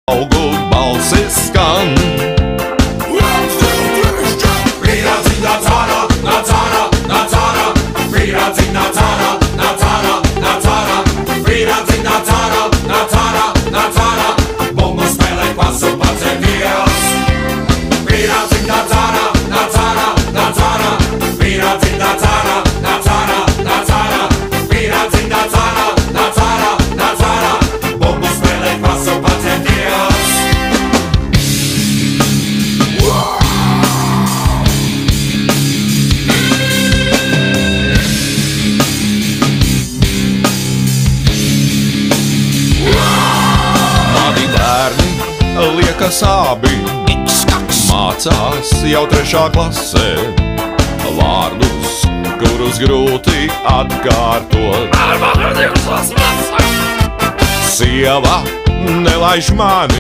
augu balsis skan. Brīvācīgi nāc ārā, nāc ārā, nāc ārā. Brīvācīgi nāc ārā, nāc ārā, nāc ārā. Brīvācīgi nāc ārā, nāc ārā, nāc ārā. Bumbu spēlē pasu pacenties. Brīvācīgi nāc ārā, nāc ārā, nāc ārā. Brīvācīgi nāc ārā, nāc ārā, nāc ārā. Brīvācīgi nāc ārā, nāc ārā, nāc ārā. Bumbu spēlē pasu pacenties. Mani bērni liekas abi mācās jau 3. klasē. Vārdus, kurus grūti atkārtot. Sieva nelaiž mani